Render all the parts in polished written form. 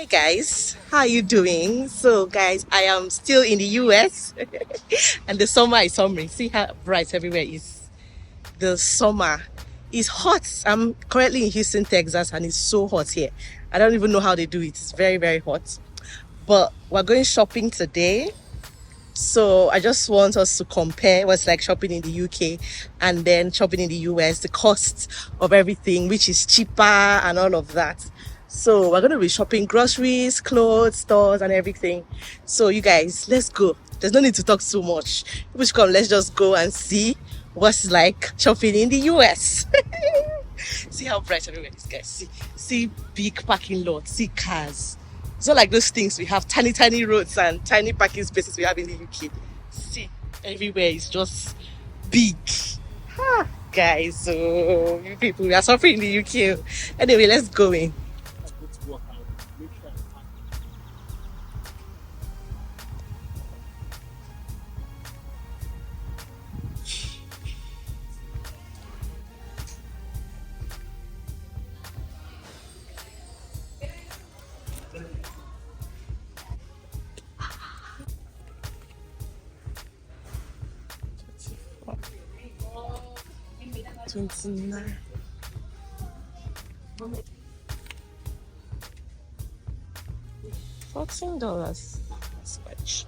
Hey guys, how are you doing? So guys, I am still in the US and the summer is summery. See how bright everywhere is. The summer is hot. I'm currently in Houston, Texas, and it's so hot here. I don't even know how they do it. It's very, very hot. But we're going shopping today. So I just want us to compare what's like shopping in the UK and then shopping in the US, the cost of everything, which is cheaper and all of that. So we're gonna be shopping groceries, clothes, stores, and everything. So you guys, let's go. There's no need to talk so much. People should come. Let's just go and see what's like shopping in the US. See how bright everywhere is, guys. See big parking lots. See cars. It's not like those things we have tiny, tiny roads and tiny parking spaces we have in the UK. See, everywhere is just big. Guys, so you people, we are suffering in the UK. Anyway, let's go in. $29. $14. That's much.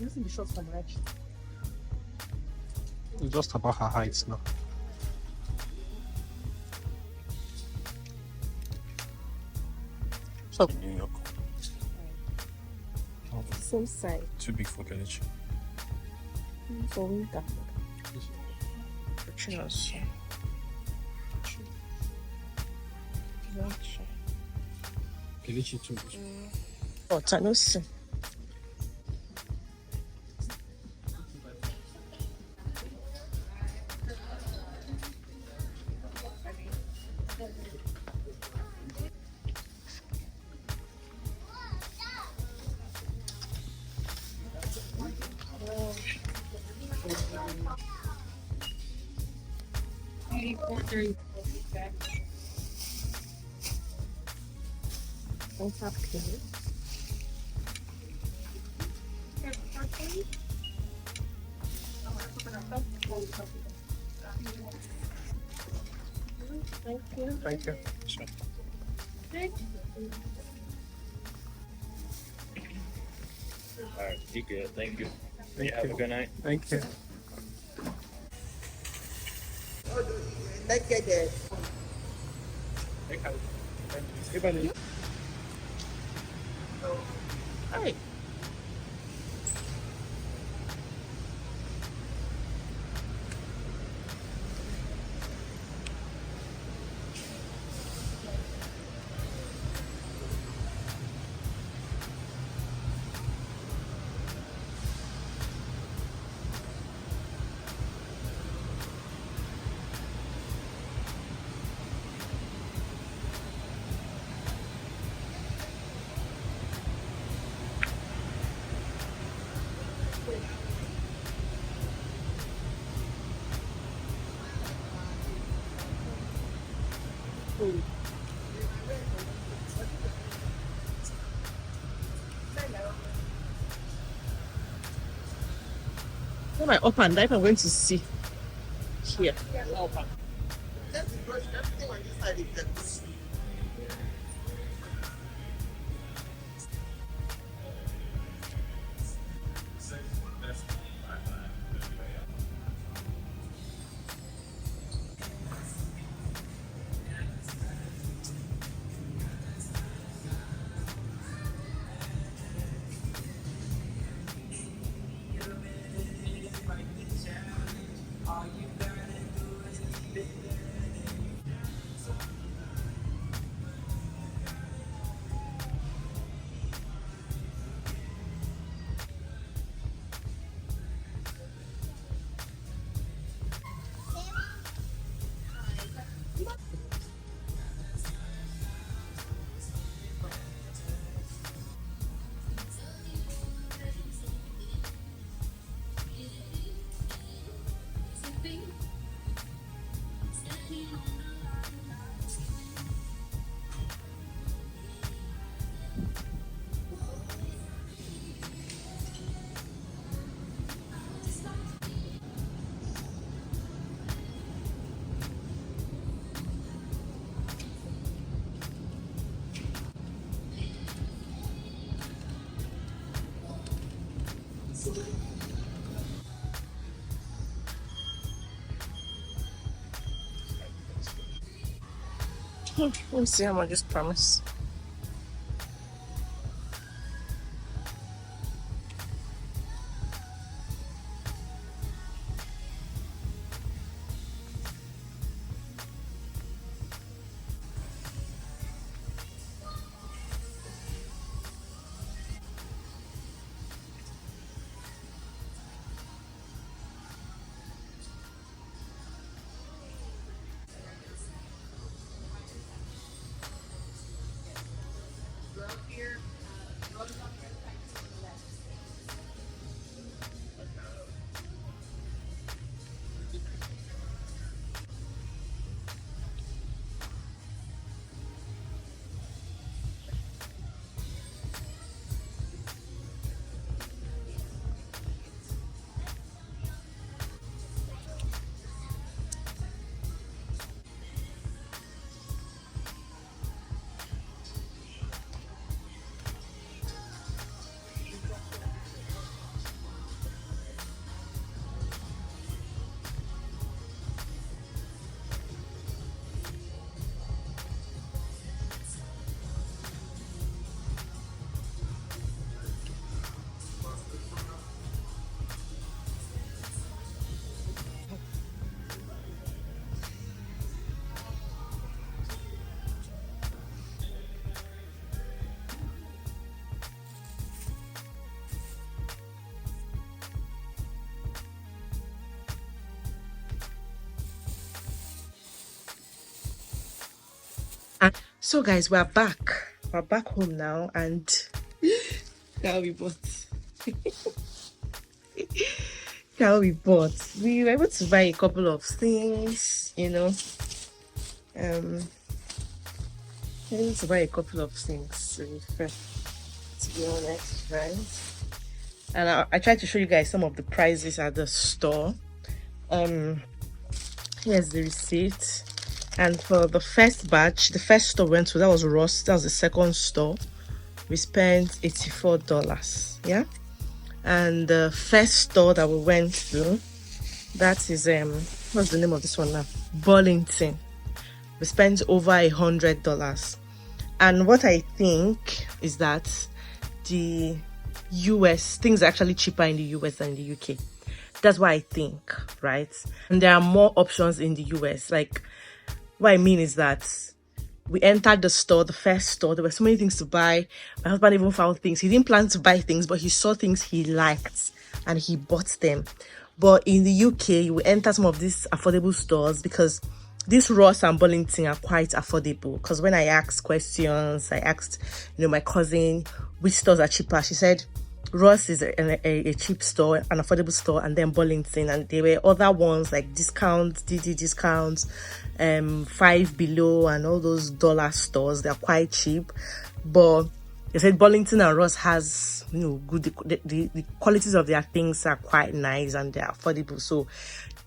Using the shorts from right. It's just about her height now. So New York. same size. Too big for Kelechi. for winter. Cheers. Kelechi too. But I know see. Don't have clean. Thank you. Thank you. Sure. All right, be good. Thank you. Thank Have you. a good night. Thank you. Let's get there. Hi. When I open that, I'm going to see here. That's the brush. Everything on this side is just. Let me see how much this promise. So guys, we're back home now, and now we bought we were able to buy a couple of things, we were able to buy a couple of things, to be honest, right? And I tried to show you guys some of the prices at the store. Here's the receipt. And for the first batch, the first store we went to, that was Ross. That was the second store. We spent $84. Yeah. And the first store that we went to, that is what's the name of this one now? Burlington. We spent over $100. And what I think is that the US, things are actually cheaper in the US than in the UK. That's what I think, right? And there are more options in the US. Like, what I mean is that we entered the store, the first store, there were so many things to buy. My husband even found things. He didn't plan to buy things, but he saw things he liked and he bought them. But in the UK, we enter some of these affordable stores because these Ross and Burlington are quite affordable. Because when I asked questions, I asked, my cousin, which stores are cheaper. She said Ross is a cheap store, an affordable store, and then Burlington. And there were other ones like discounts, DD discounts, Five Below, and all those dollar stores. They're quite cheap. But they said Burlington and Ross has, good, the qualities of their things are quite nice and they're affordable. So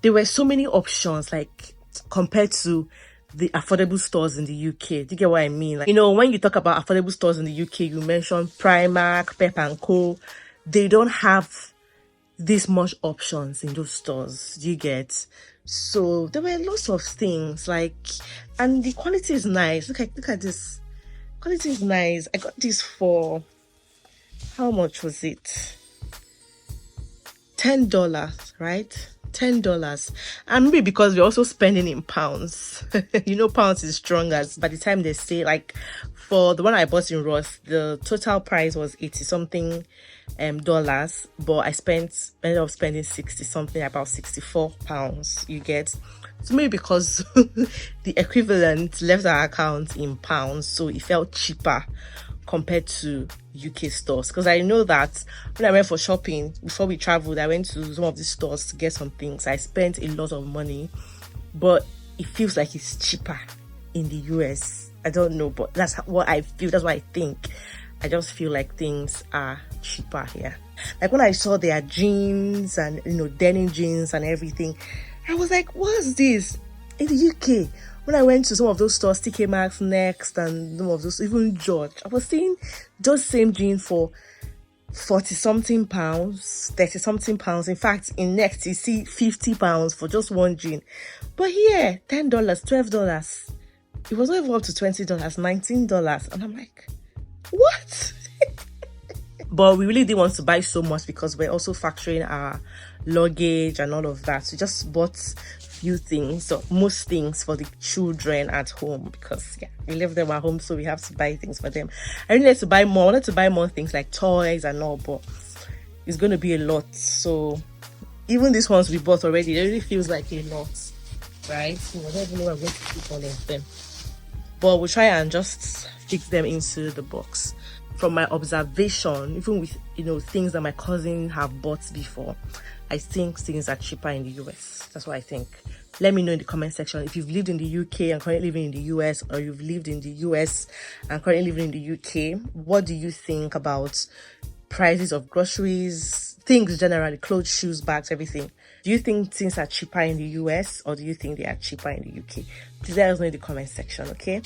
there were so many options, like, compared to the affordable stores in the UK. Do you get what I mean? Like, when you talk about affordable stores in the UK, you mention Primark, Pep & Co. They don't have this much options in those stores. Do you get? So there were lots of things, like, and the quality is nice. Look at this. Quality is nice. I got this for, how much was it? $10, right? $10. And maybe because we're also spending in pounds. Pounds is strong, as by the time they say, like, for the one I bought in Ross, the total price was 80 something dollars, but I ended up spending 60 something, about 64 pounds. You get? So maybe because the equivalent left our account in pounds, so it felt cheaper compared to UK stores. Because I know that when I went for shopping before we traveled, I went to some of these stores to get some things. I spent a lot of money, but it feels like it's cheaper in the US. I don't know, but that's what I feel. That's what I think. I just feel like things are cheaper here. Like when I saw their jeans and denim jeans and everything, I was like, what's this? In the UK, when I went to some of those stores, TK Maxx, Next, and some of those, even George, I was seeing those same jeans for 40 something pounds, 30 something pounds. In fact, in Next, you see 50 pounds for just one jean. But here, $10, $12. It was not even up to $20, $19. And I'm like, what? But we really didn't want to buy so much because we're also factoring our luggage and all of that. So we just bought few things, so most things for the children at home, because we leave them at home, so we have to buy things for them. I really wanted to buy more things like toys and all, but it's going to be a lot. So even these ones we bought already, it really feels like a lot, right? I don't even know I'm going to keep all of them, but we'll try and just fix them into the box. From my observation, even with things that my cousin have bought before, I think things are cheaper in the US. That's what I think. Let me know in the comment section if you've lived in the UK and currently living in the US, or you've lived in the US and currently living in the UK. What do you think about prices of groceries, things generally, clothes, shoes, bags, everything? Do you think things are cheaper in the US, or do you think they are cheaper in the UK? Please let us know in the comment section, okay?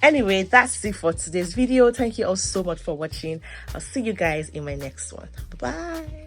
Anyway, that's it for today's video. Thank you all so much for watching. I'll see you guys in my next one. Bye-bye.